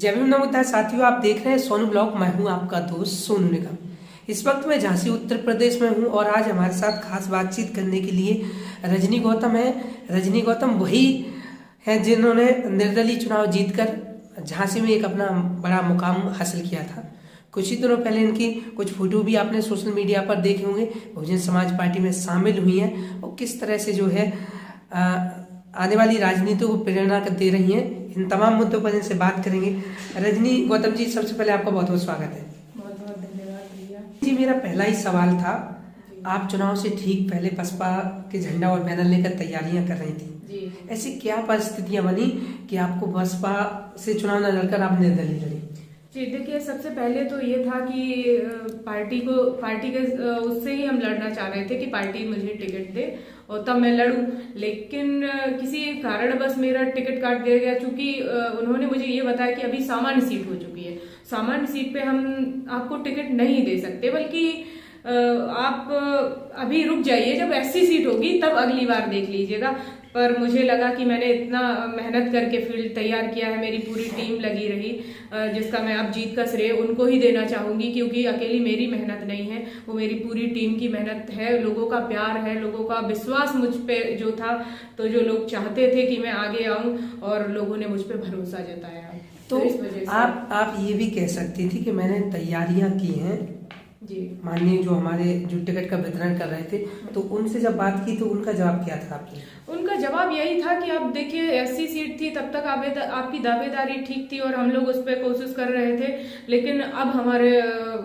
जय भीम नमोद्धार साथियों, आप देख रहे हैं सोनू ब्लॉग। मैं हूं आपका दोस्त सोनू निगम। इस वक्त मैं झांसी उत्तर प्रदेश में हूं और आज हमारे साथ खास बातचीत करने के लिए रजनी गौतम है। रजनी गौतम वही हैं जिन्होंने निर्दलीय चुनाव जीतकर झांसी में एक अपना बड़ा मुकाम हासिल किया था। कुछ ही दिनों पहले इनकी कुछ फोटो भी आपने सोशल मीडिया पर देखे होंगे। बहुजन समाज पार्टी में शामिल हुई हैं और किस तरह से जो है आने वाली राजनीति को प्रेरणा दे रही हैं। इन तमाम मुद्दों पर इनसे बात करेंगे। रजनी गौतम जी, सबसे पहले आपका बहुत बहुत स्वागत है। बहुत बहुत धन्यवाद भैया जी, मेरा पहला ही सवाल था, आप चुनाव से ठीक पहले बसपा के झंडा और बैनर लेकर तैयारियां कर रही थी जी। ऐसी क्या परिस्थितियां बनी कि आपको बसपा से चुनाव न लड़कर आप निर्दलीय लड़ी? जी देखिए, सबसे पहले तो ये था कि पार्टी के उससे ही हम लड़ना चाह रहे थे कि पार्टी मुझे टिकट दे और तब मैं लड़ूं। लेकिन किसी कारण बस मेरा टिकट काट दिया गया, क्योंकि उन्होंने मुझे ये बताया कि अभी सामान्य सीट हो चुकी है, सामान्य सीट पे हम आपको टिकट नहीं दे सकते, बल्कि आप अभी रुक जाइए, जब ऐसी सीट होगी तब अगली बार देख लीजिएगा। पर मुझे लगा कि मैंने इतना मेहनत करके फील्ड तैयार किया है, मेरी पूरी टीम लगी रही, जिसका मैं अब जीत का श्रेय उनको ही देना चाहूंगी, क्योंकि अकेली मेरी मेहनत नहीं है, वो मेरी पूरी टीम की मेहनत है। लोगों का प्यार है, लोगों का विश्वास मुझ पे जो था, तो जो लोग चाहते थे कि मैं आगे आऊं और लोगों ने मुझ पे भरोसा जताया। तो इस वजह से आप ये भी कह सकती थी कि मैंने तैयारियां की हैं। जी, माननीय जो टिकट का वितरण कर रहे थे, तो उनसे जब बात की तो उनका जवाब क्या था आपकी? उनका जवाब यही था कि आप देखिए, ऐसी सीट थी तब तक आपकी दावेदारी ठीक थी और हम लोग उस पर कोशिश कर रहे थे, लेकिन अब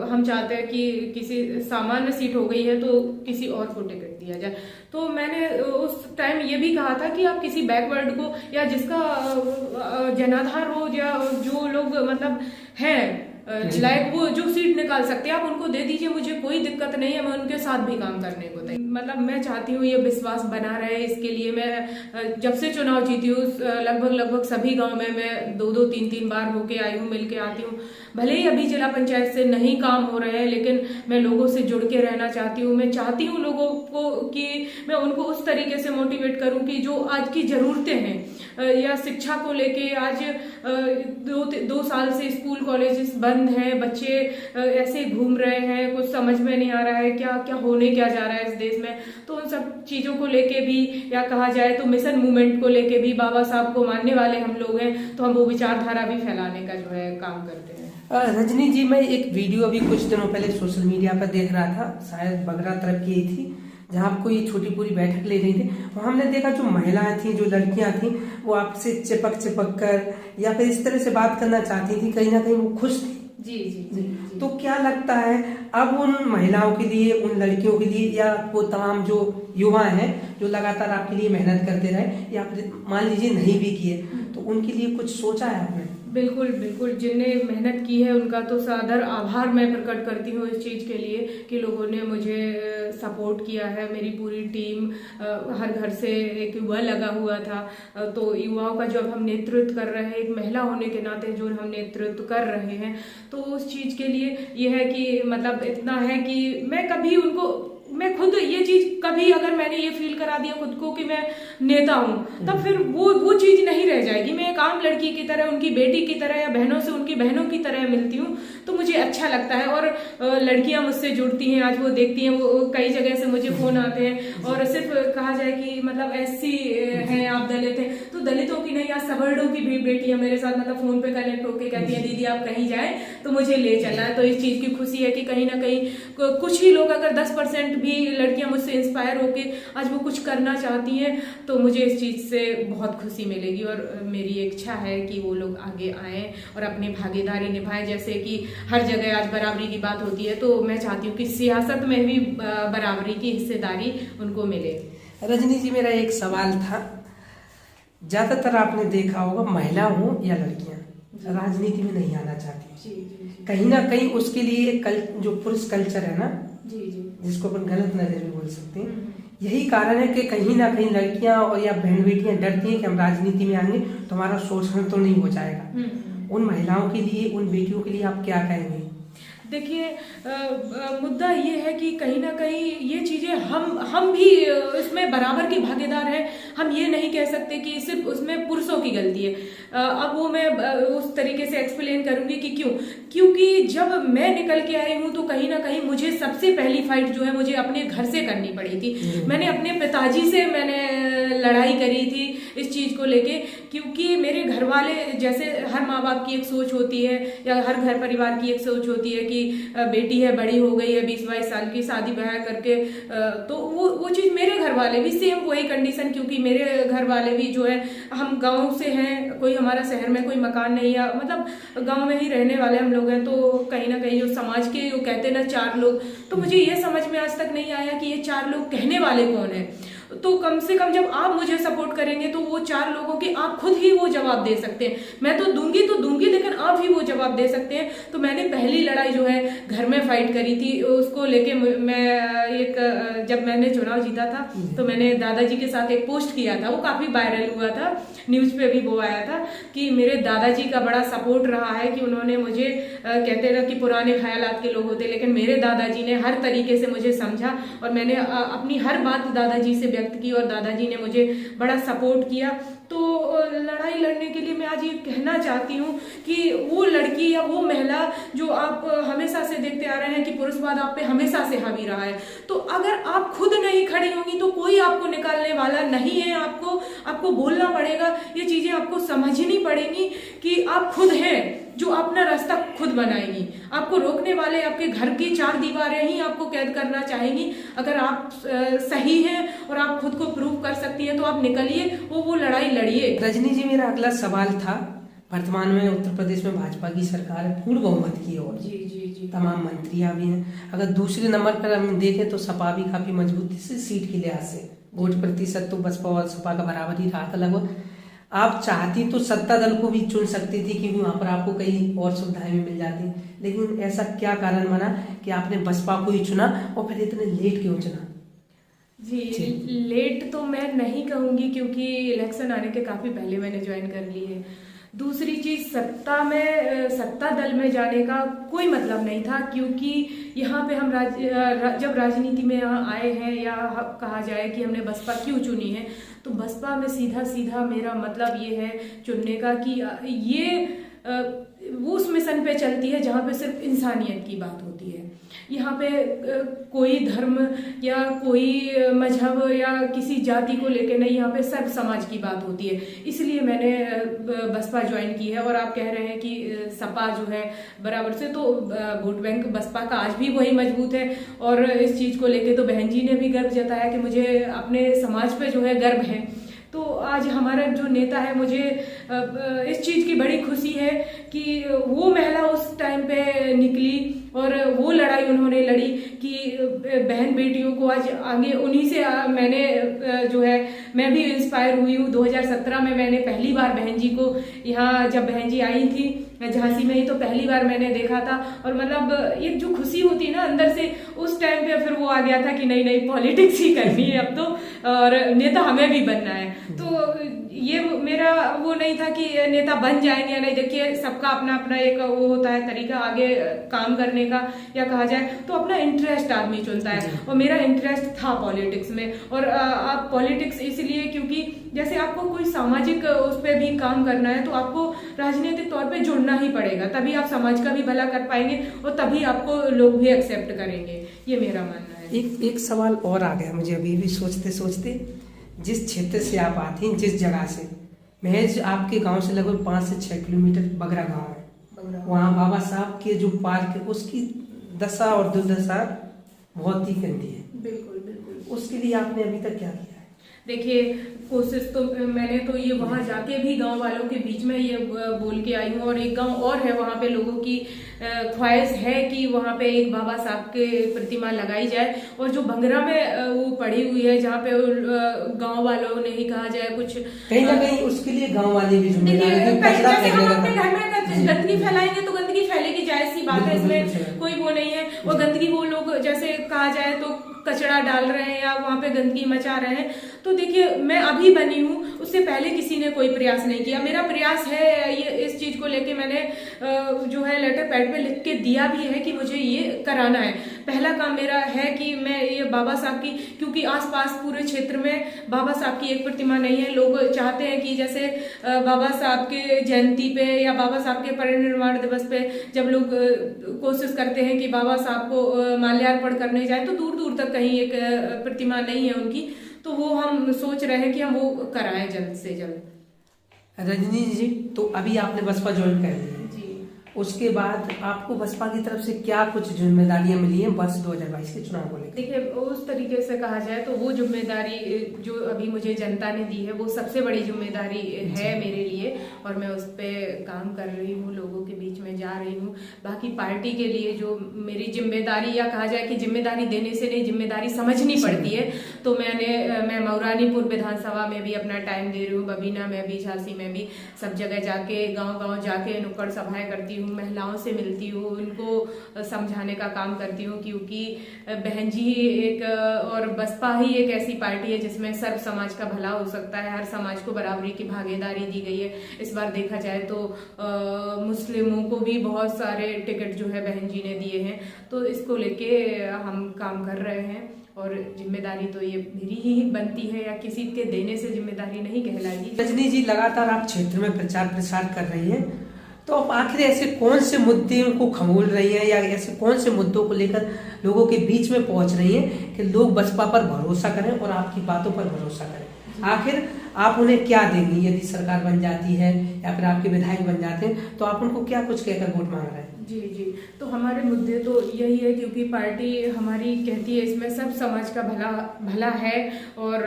हम चाहते हैं कि किसी सामान्य सीट हो गई है तो किसी और को टिकट दिया जाए। तो मैंने उस टाइम ये भी कहा था कि आप किसी बैकवर्ड को या जिसका जनाधार हो या जो लोग मतलब हैं लाइक वो जो सीट निकाल सकते हैं, आप उनको दे दीजिए, मुझे कोई दिक्कत नहीं है, मैं उनके साथ भी काम करने को तैयार। मतलब मैं चाहती हूँ ये विश्वास बना रहे, इसके लिए मैं जब से चुनाव जीती हूँ लगभग सभी गांव में मैं 2-2, 3-3 बार होके आई हूँ, मिलके आती हूँ। भले ही अभी जिला पंचायत से नहीं काम हो रहे हैं, लेकिन मैं लोगों से जुड़ के रहना चाहती हूँ। मैं चाहती हूँ लोगों को कि मैं उनको उस तरीके से मोटिवेट करूँ कि जो आज की जरूरतें हैं या शिक्षा को लेके, आज 2 साल से स्कूल कॉलेजेस बंद हैं, बच्चे ऐसे घूम रहे हैं, कुछ समझ में नहीं आ रहा है क्या क्या होने क्या जा रहा है इस देश में। तो उन सब चीजों को लेके भी, या कहा जाए तो मिशन मूवमेंट को लेके भी, बाबा साहब को मानने वाले हम लोग हैं, तो हम वो विचारधारा भी फैलाने का जो है काम करते हैं। रजनी जी, मैं एक वीडियो अभी कुछ दिनों पहले सोशल मीडिया पर देख रहा था, शायद बगरा तरफ की थी, जहाँ आपको ये छोटी पूरी बैठक ले रही थी। वहाँ हमने देखा जो महिलाएं थी, जो लड़कियां थी, वो आपसे चिपक कर या फिर इस तरह से बात करना चाहती थी, कहीं ना कहीं वो खुश थी। जी जी जी, जी। तो क्या लगता है अब उन महिलाओं के लिए, उन लड़कियों के लिए, या वो तमाम जो युवा हैं जो लगातार आपके लिए मेहनत करते रहे, या फिर मान लीजिए नहीं भी किए, तो उनके लिए कुछ सोचा है आपने? बिल्कुल बिल्कुल, जिनने मेहनत की है उनका तो सादर आभार मैं प्रकट करती हूँ इस चीज के लिए कि लोगों ने मुझे सपोर्ट किया है। मेरी पूरी टीम, हर घर से एक युवा लगा हुआ था, तो युवाओं का जब हम नेतृत्व कर रहे हैं, एक महिला होने के नाते जो हम नेतृत्व कर रहे हैं, तो उस चीज के लिए ये है कि मतलब इतना है कि मैं खुद ये चीज कभी, अगर मैंने ये फील करा दिया खुद को कि मैं नेता हूं, तब फिर वो चीज नहीं रह जाएगी। मैं एक आम लड़की की तरह, उनकी बेटी की तरह या बहनों से उनकी बहनों की तरह मिलती हूँ, तो मुझे अच्छा लगता है। और लड़कियां मुझसे जुड़ती हैं, आज वो देखती हैं, वो कई जगह से मुझे फोन आते हैं, और सिर्फ कहा जाए कि मतलब ऐसी हैं आप दलित हैं, तो दलितों की नहीं, आज सवर्णों की भी बेटियां मेरे साथ मतलब फोन पे कनेक्ट होके कहती हैं, दीदी आप कहीं जाए तो मुझे ले चलना है। तो इस चीज की खुशी है कि कहीं ना कहीं कुछ ही लोग, अगर 10% भी लड़कियां मुझसे इंस्पायर होके आज वो कुछ करना चाहती हैं, तो मुझे इस चीज से बहुत खुशी मिलेगी। और मेरी इच्छा है कि वो लोग आगे आए और अपनी भागीदारी निभाएं। जैसे कि हर जगह आज बराबरी की बात होती है, तो मैं चाहती हूँ कि सियासत में भी बराबरी की हिस्सेदारी उनको मिले। रजनी जी, मेरा एक सवाल था, ज्यादातर आपने देखा होगा महिला हो या लड़कियां राजनीति में नहीं आना चाहती। जी, जी, जी। कहीं ना कहीं उसके लिए जो पुरुष कल्चर है ना, जी जी, जिसको अपन गलत नजर भी बोल सकते हैं, यही कारण है कि कहीं ना कहीं लड़कियां और या बहन बेटियां डरती हैं कि हम राजनीति में आएंगे तो हमारा शोषण तो नहीं हो जाएगा। उन महिलाओं के लिए, उन बेटियों के लिए आप क्या कहेंगे? देखिए, मुद्दा ये है कि कहीं ना कहीं ये चीजें हम भी इसमें बराबर की भागीदार हैं। हम ये नहीं कह सकते कि सिर्फ उसमें पुरुषों की गलती है। अब वो मैं उस तरीके से एक्सप्लेन करूंगी कि क्यों। क्योंकि जब मैं निकल के आई हूँ तो कहीं ना कहीं मुझे सबसे पहली फाइट जो है मुझे अपने घर से करनी पड़ी थी। मैंने अपने पिताजी से मैंने लड़ाई करी थी इस चीज को लेके, क्योंकि मेरे घर वाले, जैसे हर माँ बाप की एक सोच होती है या हर घर परिवार की एक सोच होती है कि बेटी है, बड़ी हो गई है, 20-22 साल की, शादी ब्याह करके, तो वो चीज मेरे घर वाले भी सेम वही कंडीशन, क्योंकि मेरे घर वाले भी जो है, हम गाँव से हैं, कोई हमारा शहर में कोई मकान नहीं है, मतलब गाँव में ही रहने वाले हम लोग हैं। तो कहीं ना कहीं जो समाज के जो कहते हैं ना 4 लोग, तो मुझे ये समझ में आज तक नहीं आया कि ये 4 लोग कहने वाले कौन है। तो कम से कम जब आप मुझे सपोर्ट करेंगे तो वो 4 लोगों के आप खुद ही वो जवाब दे सकते हैं। मैं तो दूंगी लेकिन आप ही वो जवाब दे सकते हैं। तो मैंने पहली लड़ाई जो है घर में फाइट करी थी, उसको लेके मैं जब मैंने चुनाव जीता था तो मैंने दादाजी के साथ एक पोस्ट किया था, वो काफी वायरल हुआ था, न्यूज पे भी वो आया था कि मेरे दादाजी का बड़ा सपोर्ट रहा है कि उन्होंने मुझे, कहते ना कि पुराने ख्यालात के लोग होते, लेकिन मेरे दादाजी ने हर तरीके से मुझे समझा और मैंने अपनी हर बात दादाजी से व्यक्त की और दादाजी ने मुझे बड़ा सपोर्ट किया। तो लड़ाई लड़ने के लिए मैं आज ये कहना चाहती हूँ कि वो लड़की या वो महिला जो आप हमेशा से देखते आ रहे हैं कि पुरुषवाद आप पे हमेशा से हावी रहा है, तो अगर आप खुद नहीं खड़ी होंगी तो कोई आपको निकालने वाला नहीं है। आपको बोलना पड़ेगा, ये चीजें आपको समझनी पड़ेगी कि आप खुद हैं जो अपना रास्ता खुद बनाएंगी। आपको रोकने वाले आपके घर की 4 दीवारें ही आपको कैद करना चाहेंगी। अगर आप सही हैं और आप खुद को प्रूव कर सकती हैं तो आप निकलिए, वो लड़ाई लड़िए। रजनी जी, मेरा अगला सवाल था, वर्तमान में उत्तर प्रदेश में भाजपा की सरकार है, पूर्ण बहुमत की ओर, जी, तमाम मंत्रियां भी हैं। अगर दूसरे नंबर पर हम देखें तो सपा भी काफी मजबूती से सीट के लिहाज से, वोट प्रतिशत तो बसपा और सपा का बराबर ही रहा था लगभग। आप चाहती तो सत्ता दल को भी चुन सकती थी क्योंकि वहां पर आपको कई और सुविधाएं भी मिल जाती, लेकिन ऐसा क्या कारण बना कि आपने बसपा को ही चुना और फिर इतने लेट क्यों चुना? जी, लेट तो मैं नहीं कहूंगी क्योंकि इलेक्शन आने के काफी पहले मैंने ज्वाइन कर ली है। दूसरी चीज, सत्ता दल में जाने का कोई मतलब नहीं था, क्योंकि यहाँ पे हम जब राजनीति में यहाँ आए हैं या कहा जाए कि हमने बसपा क्यों चुनी है, तो बसपा में सीधा मेरा मतलब ये है चुनने का कि ये वो उस मिशन पे चलती है जहाँ पे सिर्फ इंसानियत की बात होती है। यहाँ पे कोई धर्म या कोई मजहब या किसी जाति को लेके नहीं, यहाँ पे सब समाज की बात होती है। इसलिए मैंने बसपा ज्वाइन की है। और आप कह रहे हैं कि सपा जो है बराबर से, तो वोट बैंक बसपा का आज भी वही मजबूत है। और इस चीज को लेके तो बहन जी ने भी गर्व जताया कि मुझे अपने समाज पे जो है गर्व है। तो आज हमारा जो नेता है, मुझे इस चीज की बड़ी खुशी है कि वो महिला उस टाइम पे निकली और वो लड़ाई उन्होंने लड़ी कि बहन बेटियों को आज आगे, उन्हीं से मैंने जो है मैं भी इंस्पायर हुई हूँ। 2017 में मैंने पहली बार बहन जी को, यहाँ जब बहन जी आई थी झांसी में ही, तो पहली बार मैंने देखा था। और मतलब एक जो खुशी होती है ना अंदर से, उस टाइम पे फिर वो आ गया था कि नहीं पॉलिटिक्स ही करनी है अब तो, और नेता हमें भी बनना है। तो ये मेरा वो नहीं था कि नेता बन जाएंगे या नहीं। देखिए, सबका अपना अपना एक वो होता है तरीका आगे काम करने का, या कहा जाए तो अपना इंटरेस्ट आदमी चुनता है। और मेरा इंटरेस्ट था पॉलिटिक्स में। और आप पॉलिटिक्स इसलिए क्योंकि जैसे आपको कोई सामाजिक उस पर भी काम करना है तो आपको राजनीतिक तौर पे जुड़ना ही पड़ेगा, तभी आप समाज का भी भला कर पाएंगे और तभी आपको लोग भी एक्सेप्ट करेंगे। ये मेरा मानना है। एक सवाल और आ गया मुझे अभी भी सोचते सोचते। जिस क्षेत्र से आप आती हैं, जिस जगह से, महज आपके गांव से लगभग 5 से 6 किलोमीटर बगरा गांव है, वहाँ बाबा साहब के जो पार्क है उसकी दशा और दुर्दशा बहुत ही गंदी है। बिल्कुल। उसके लिए आपने अभी तक क्या किया है? देखिए, कोशिश तो मैंने तो ये वहां जाके भी गांव वालों के बीच में ये बोल के आई हूँ। और एक गांव और है, वहां पे लोगों की ख्वाहिश है कि वहां पे एक बाबा साहब के प्रतिमा लगाई जाए। और जो भंगरा में वो पड़ी हुई है, जहाँ पे गांव वालों ने ही कहा जाए कुछ, कहीं ना कहीं उसके लिए गांव वाले भी जिम्मेदार हैं। जैसे हम अपने घर में गंदगी फैलाएंगे तो गंदगी फैलेगी, जायज सी बात है, इसमें कोई वो नहीं है। और गंदगी वो लोग, जैसे कहा जाए तो कचरा डाल रहे हैं या वहां पे गंदगी मचा रहे हैं। तो देखिए, मैं अभी बनी हूँ, उससे पहले किसी ने कोई प्रयास नहीं किया। मेरा प्रयास है, ये इस चीज को लेके मैंने जो है लेटर पैड पे लिख के दिया भी है कि मुझे ये कराना है। पहला काम मेरा है कि मैं ये बाबा साहब की, क्योंकि आसपास पूरे क्षेत्र में बाबा साहब की एक प्रतिमा नहीं है। लोग चाहते हैं कि जैसे बाबा साहब के जयंती पे या बाबा साहब के परिनिर्वाण दिवस पे जब लोग कोशिश करते हैं कि बाबा साहब को माल्यार्पण करने जाए, तो दूर दूर तक कहीं एक प्रतिमा नहीं है उनकी। तो वो हम सोच रहे हैं कि हम वो कराएं जल्द से जल्द। रजनी जी, तो अभी आपने बसपा ज्वाइन कर ली है, जी। उसके बाद आपको बसपा की तरफ से क्या कुछ जिम्मेदारियां मिली हैं वर्ष 2022 के चुनाव को लेकर? देखिए, उस तरीके से कहा जाए तो वो जिम्मेदारी जो अभी मुझे जनता ने दी है वो सबसे बड़ी जिम्मेदारी है मेरे लिए, और मैं उस पर काम कर रही हूँ, लोगों के बीच में जा रही हूँ। बाकी पार्टी के लिए जो मेरी जिम्मेदारी, या कहा जाए कि जिम्मेदारी देने से नहीं, जिम्मेदारी समझनी पड़ती है। तो मैं मऊरानीपुर विधानसभा में भी अपना टाइम दे रही हूँ, बबीना में भी, झांसी में भी, सब जगह जाके गाँव जाके नुक्कड़ सभाएं करती हूँ, महिलाओं से मिलती हूँ, उनको समझाने का काम करती हूँ। क्योंकि बहन जी एक और बसपा ही एक ऐसी पार्टी है जिसमें सर्व समाज का भला हो सकता है, हर समाज को बराबरी की भागीदारी दी गई है। इस बार देखा जाए तो मुस्लिमों को भी बहुत सारे टिकट जो है बहन जी ने दिए हैं। तो इसको लेके हम काम कर रहे हैं, और जिम्मेदारी तो ये मेरी ही बनती है, या किसी के देने से जिम्मेदारी नहीं कहलाएगी। रजनी जी, लगातार आप क्षेत्र में प्रचार प्रसार कर रही हैं, तो आप आखिर ऐसे कौन से मुद्दे को खमोल रही हैं, या ऐसे कौन से मुद्दों को लेकर लोगों के बीच में पहुंच रही हैं कि लोग बसपा पर भरोसा करें और आपकी बातों पर भरोसा करें? आखिर आप उन्हें क्या देंगी यदि सरकार बन जाती है या फिर आपके विधायक बन जाते हैं, तो आप उनको क्या कुछ कहकर वोट मांग रहे हैं? जी जी, तो हमारे मुद्दे तो यही है, क्योंकि पार्टी हमारी कहती है इसमें सब समाज का भला है। और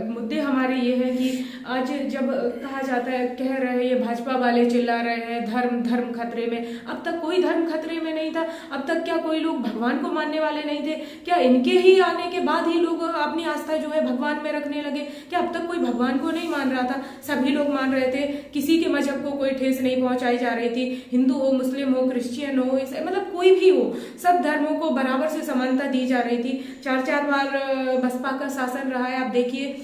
मुद्दे हमारे ये है कि आज जब कहा जाता है, कह रहे हैं ये भाजपा वाले चिल्ला रहे हैं धर्म खतरे में, अब तक कोई धर्म खतरे में नहीं था। अब तक क्या कोई लोग भगवान को मानने वाले नहीं थे? क्या इनके ही आने के बाद ही लोग अपनी आस्था जो है भगवान में रखने लगे? क्या अब तक कोई भगवान को नहीं मान रहा था? सभी लोग मान रहे थे, किसी के मजहब को कोई ठेस नहीं पहुंचाई जा रही थी। हिंदू हो, मुस्लिम हो, क्रिश्चियन हो, मतलब कोई भी हो, सब धर्मों को बराबर से समानता दी जा रही थी। 4 बार बसपा का शासन रहा है। आप देखिए,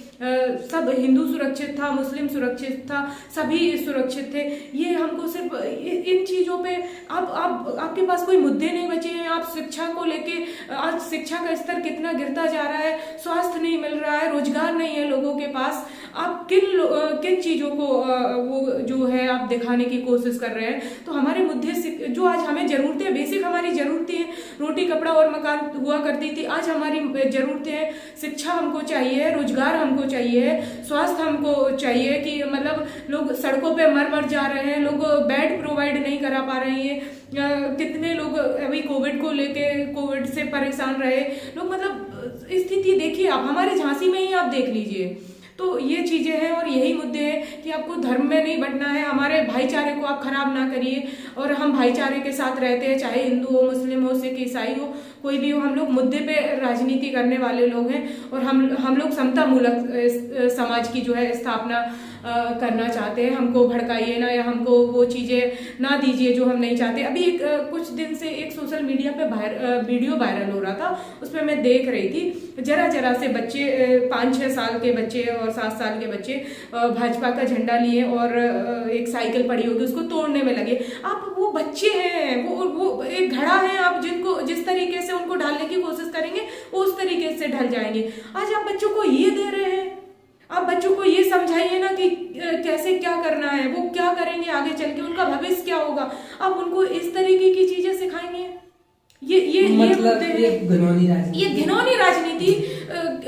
सब हिंदू सुरक्षित था, मुस्लिम सुरक्षित था, सभी सुरक्षित थे। ये हमको सिर्फ इन चीजों पे अब आपके पास कोई मुद्दे नहीं बचे हैं। आप शिक्षा को लेके, आज शिक्षा का स्तर कितना गिरता जा रहा है, स्वास्थ्य नहीं मिल रहा है, रोजगार नहीं है लोगों के पास। आप किन चीजों को वो जो है आप दिखाने की कोशिश कर रहे हैं? तो हमारे मुद्दे जो आज हमें जरूरतें, बेसिक हमारी जरूरतें हैं, रोटी कपड़ा और मकान हुआ करती थी, आज हमारी जरूरतें हैं, शिक्षा हमको चाहिए, रोजगार हमको चाहिए, स्वास्थ्य हमको चाहिए। कि मतलब लोग सड़कों पे मर जा रहे हैं, लोग बेड प्रोवाइड नहीं करा पा रहे हैं। कितने लोग अभी कोविड को लेके, कोविड से परेशान रहे लोग, मतलब स्थिति देखिए आप, हमारे झांसी में ही आप देख लीजिए। तो ये चीजें हैं, और यही मुद्दे हैं कि आपको धर्म में नहीं बंटना है, हमारे भाईचारे को आप खराब ना करिए। और हम भाईचारे के साथ रहते हैं, चाहे हिंदू हो, मुस्लिम हो, सिख, ईसाई हो, कोई भी हो। हम लोग मुद्दे पे राजनीति करने वाले लोग हैं, और हम लोग समता मूलक समाज की जो है स्थापना करना चाहते हैं। हमको भड़काइए ना, या हमको वो चीजें ना दीजिए जो हम नहीं चाहते। अभी कुछ दिन से एक सोशल मीडिया पे वीडियो वायरल हो रहा था, उसमें मैं देख रही थी, जरा से बच्चे, 5-6 साल के बच्चे और 7 साल के बच्चे भाजपा का झंडा लिए और एक साइकिल पड़ी होगी उसको तोड़ने में लगे। आप वो बच्चे हैं, वो एक घड़ा है, आप जिनको जिस तरीके से उनको ढालने की कोशिश करेंगे वो उस तरीके से ढल जाएंगे। आज आप बच्चों को ये दे रहे हैं, आप बच्चों को ये समझाइए ना कि कैसे क्या करना है, वो क्या करेंगे आगे चल के, उनका भविष्य क्या होगा। आप उनको इस तरीके की चीजें सिखाएंगे, ये मतलब ये घिनौनी राजनीति,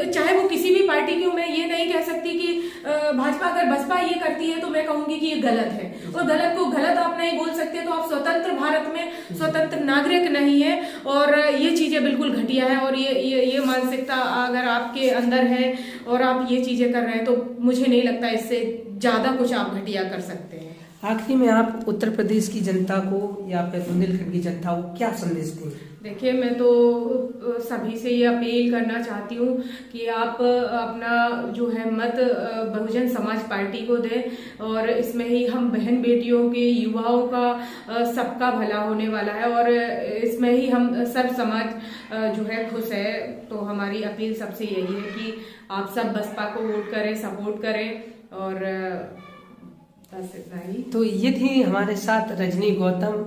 चाहे वो किसी भी पार्टी की हो। मैं ये नहीं कह सकती कि भाजपा, अगर बसपा ये करती है तो मैं कहूंगी कि ये गलत है, और गलत को गलत आप नहीं बोल सकते। तो आप स्वतंत्र भारत में स्वतंत्र नागरिक नहीं है, और ये चीजें बिल्कुल घटिया है। और ये मानसिकता अगर आपके अंदर है और आप ये चीजें कर रहे हैं, तो मुझे नहीं लगता इससे ज्यादा कुछ आप घटिया कर सकते हैं। आखिरी में आप उत्तर प्रदेश की जनता को या फिर बुंदेलखंड की जनता को क्या संदेश देंगे? देखिए, मैं तो सभी से ये अपील करना चाहती हूँ कि आप अपना जो है मत बहुजन समाज पार्टी को दें और इसमें ही हम बहन बेटियों के युवाओं का सबका भला होने वाला है और इसमें ही हम सब समाज जो है खुश है। तो हमारी अपील सबसे यही है कि आप सब बसपा को वोट करें, सपोर्ट करें और बस इतना ही। तो ये थी हमारे साथ रजनी गौतम,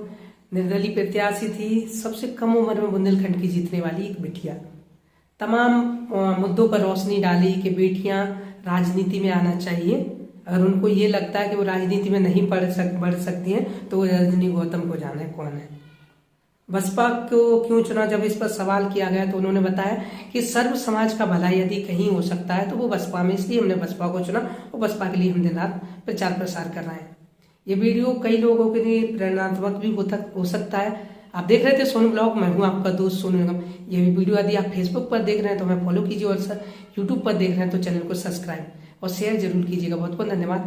निर्दलीय प्रत्याशी थी, सबसे कम उम्र में बुंदेलखंड की जीतने वाली एक बिटिया। तमाम मुद्दों पर रोशनी डाली कि बेटियां राजनीति में आना चाहिए। अगर उनको ये लगता है कि वो राजनीति में नहीं बढ़ सकती हैं तो रजनी गौतम को जाना है कौन है। बसपा को क्यों चुना, जब इस पर सवाल किया गया तो उन्होंने बताया कि सर्व समाज का भला यदि कहीं हो सकता है तो वो बसपा में, इसलिए हमने बसपा को चुना और बसपा के लिए हम दिन रात प्रचार प्रसार कर रहे हैं। ये वीडियो कई लोगों के लिए प्रेरणात्मक भी हो सकता है। आप देख रहे थे सोनू ब्लॉग, मैं हूं आपका दोस्त सोनू निगम। ये वीडियो यदि आप फेसबुक पर देख रहे हैं तो हमें फॉलो कीजिए और यूट्यूब पर देख रहे हैं तो चैनल को सब्सक्राइब और शेयर जरूर कीजिएगा। बहुत बहुत धन्यवाद।